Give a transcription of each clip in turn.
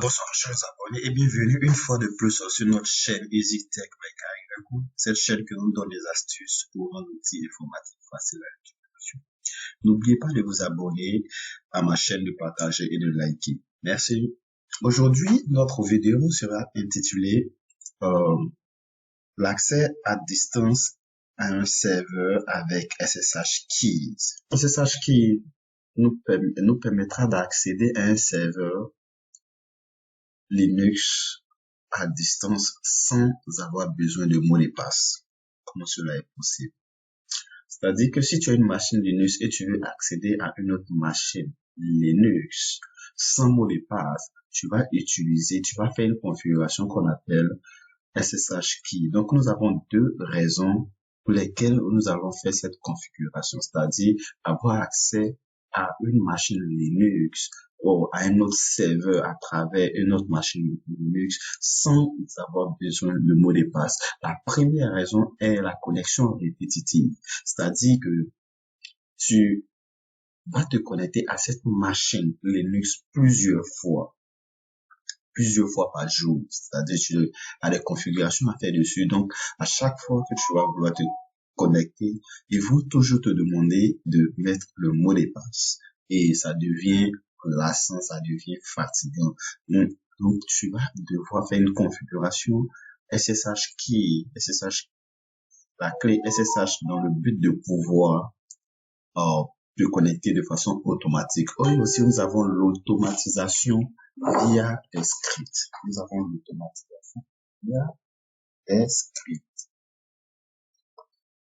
Bonsoir chers abonnés et bienvenue une fois de plus sur notre chaîne EasyTech by Kyle. Cette chaîne qui nous donne des astuces pour rendre l'outil informatique facile à l'utilisation. N'oubliez pas de vous abonner à ma chaîne, de partager et de liker. Merci. Aujourd'hui, notre vidéo sera intitulée l'accès à distance à un serveur avec SSH Keys. SSH Keys nous permettra d'accéder à un serveur Linux à distance sans avoir besoin de mot de passe. Comment cela est possible? C'est-à-dire que si tu as une machine Linux et tu veux accéder à une autre machine Linux sans mot de passe, tu vas faire une configuration qu'on appelle SSH Key. Donc, nous avons deux raisons pour lesquelles nous allons faire cette configuration, c'est-à-dire avoir accès à une machine Linux ou à un autre serveur à travers une autre machine Linux sans avoir besoin de mot de passe. La première raison est la connexion répétitive, c'est-à-dire que tu vas te connecter à cette machine Linux plusieurs fois par jour, c'est-à-dire tu as des configurations à faire dessus. Donc, à chaque fois que tu vas vouloir te connecter, ils vont toujours te demander de mettre le mot de passe. Et ça devient lassant, ça devient fatigant. Donc, tu vas devoir faire une configuration SSH Key, la clé SSH dans le but de pouvoir te connecter de façon automatique. Et aussi, nous avons l'automatisation via des scripts. Nous avons l'automatisation via des scripts.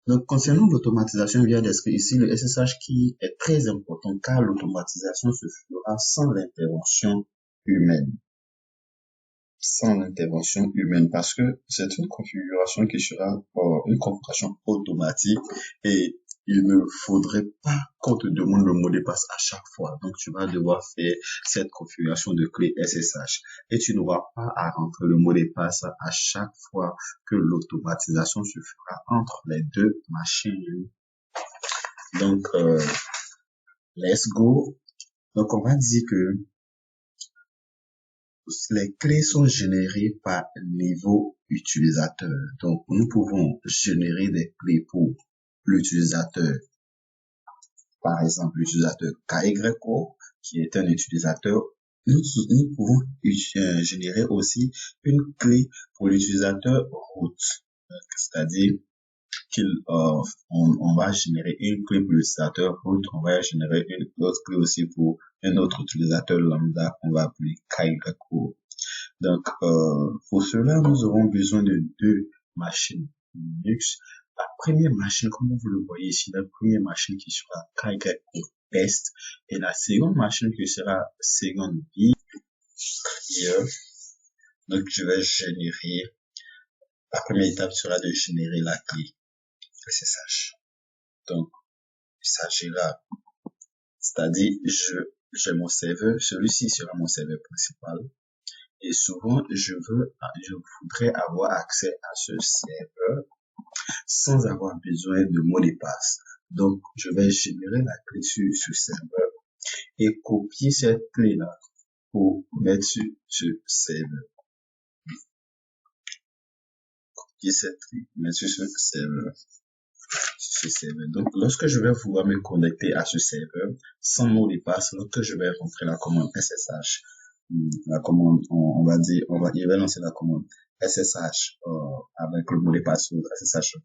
Donc, concernant l'automatisation via des scripts, ici, le SSH qui est très important car l'automatisation se fera sans l'intervention humaine. Parce que c'est une configuration qui sera une configuration automatique et il ne faudrait pas qu'on te demande le mot de passe à chaque fois. Donc, tu vas devoir faire cette configuration de clé SSH et tu n'auras pas à rentrer le mot de passe à chaque fois que l'automatisation se fera entre les deux machines. Donc, let's go. Donc, on va dire que les clés sont générées par niveau utilisateur. Donc, nous pouvons générer des clés pour l'utilisateur. Par exemple, l'utilisateur KYO, qui est un utilisateur. Nous pouvons générer aussi une clé pour l'utilisateur root. C'est-à-dire on va générer une clé pour l'utilisateur root, on va générer une autre clé aussi pour un autre utilisateur lambda qu'on va appeler KYO. Donc, pour cela, nous aurons besoin de deux machines Linux. La première machine, comme vous le voyez ici, la première machine qui sera KYO test et la seconde machine qui sera second B. Donc, je vais générer, la première étape sera de générer la clé SSH. Donc, il s'agira, c'est-à-dire, j'ai mon serveur, celui-ci sera mon serveur principal. Et souvent, je voudrais avoir accès à ce serveur sans avoir besoin de mot de passe. Donc, je vais générer la clé sur ce serveur et copier cette clé-là pour mettre sur ce serveur. Copier cette clé, mettre sur ce serveur. Donc, lorsque je vais vouloir me connecter à ce serveur sans mot de passe, lorsque je vais rentrer la commande SSH, la commande, il va lancer la commande SSH avec le mot de passe SSH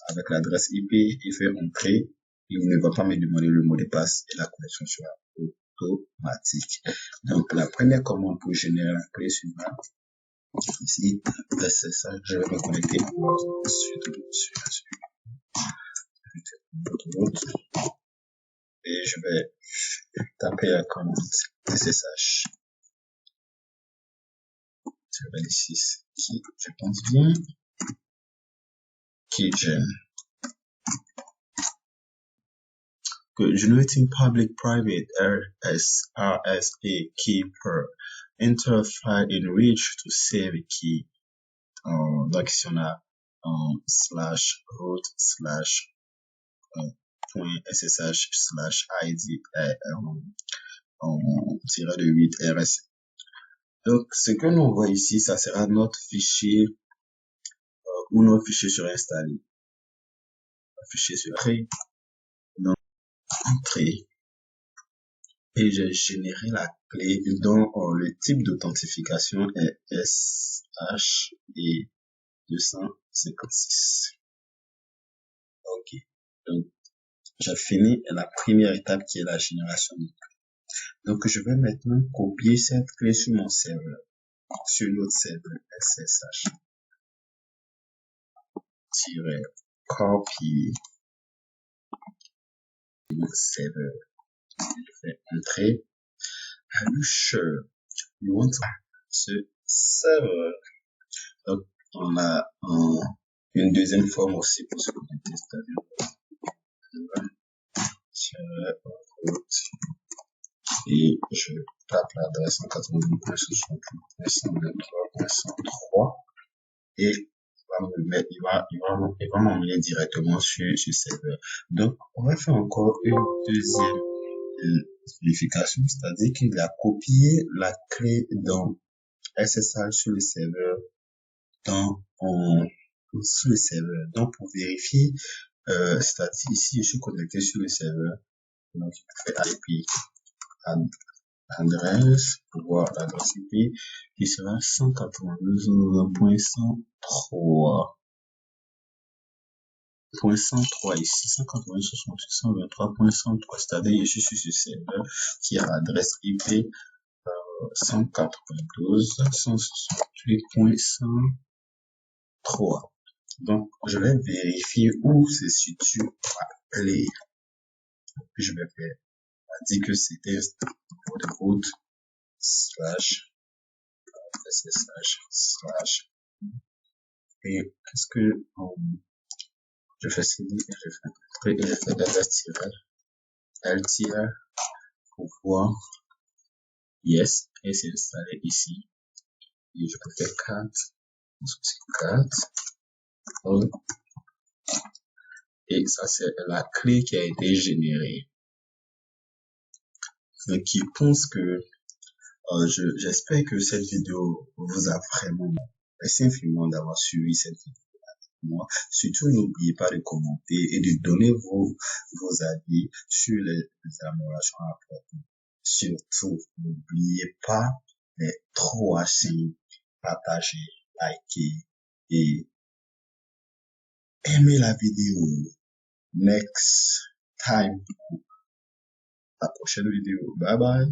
avec l'adresse IP, il fait entrer, il ne va pas me demander le mot de passe et la connexion sera automatique. Donc, la première commande pour générer la clé suivante, ici, SSH, je vais me connecter et je vais taper la commande SSH. Je vais ici, qui, je pense bien, keygen. Generating public private RSA key per enter file in reach to save a key. Donc ici on a /root/ .ssh/id 8 RS. Donc, ce que l'on voit ici, ça sera notre fichier ou notre fichier sera installé. Le fichier sera créé. Donc, entrée. Et j'ai généré la clé dont le type d'authentification est SH et 256. Ok. Donc, j'ai fini la première étape qui est la génération. Donc, je vais maintenant copier cette clé sur mon serveur, sur notre serveur SSH. Copy mon serveur. Je fais entrer. Are you sure you want ce serveur? Donc, on a une deuxième forme aussi pour se connecter, c'est-à-dire et je tape l'adresse 192.68.123.103 et il va m'emmener directement sur ce serveur. Donc, on va faire encore une deuxième vérification, c'est-à-dire qu'il a copié la clé dans SSH sur le serveur sur le serveur. Donc, pour vérifier, c'est-à-dire ici, je suis connecté sur le serveur. Donc, je fais IP adresse pour voir l'adresse IP qui sera 192.103.103 ici, 192.123.103, c'est-à-dire je suis sur ce serveur qui a l'adresse IP 192.168.103. Donc, je vais vérifier où se situe la clé. Puis je vais faire, on dit que c'était de route /SSH/ et qu'est-ce que je fais CD et je fais entrer et je fais LTR pour voir yes et c'est installé ici et je peux faire 4 et ça c'est la clé qui a été générée. Donc, qui pense que j'espère que cette vidéo vous a vraiment. Merci infiniment d'avoir suivi cette vidéo. Moi. Surtout, n'oubliez pas de commenter et de donner vos avis sur les améliorations à apporter. Surtout, n'oubliez pas de trop partager, liker et aimer la vidéo. Next time, la prochaine vidéo. Bye bye.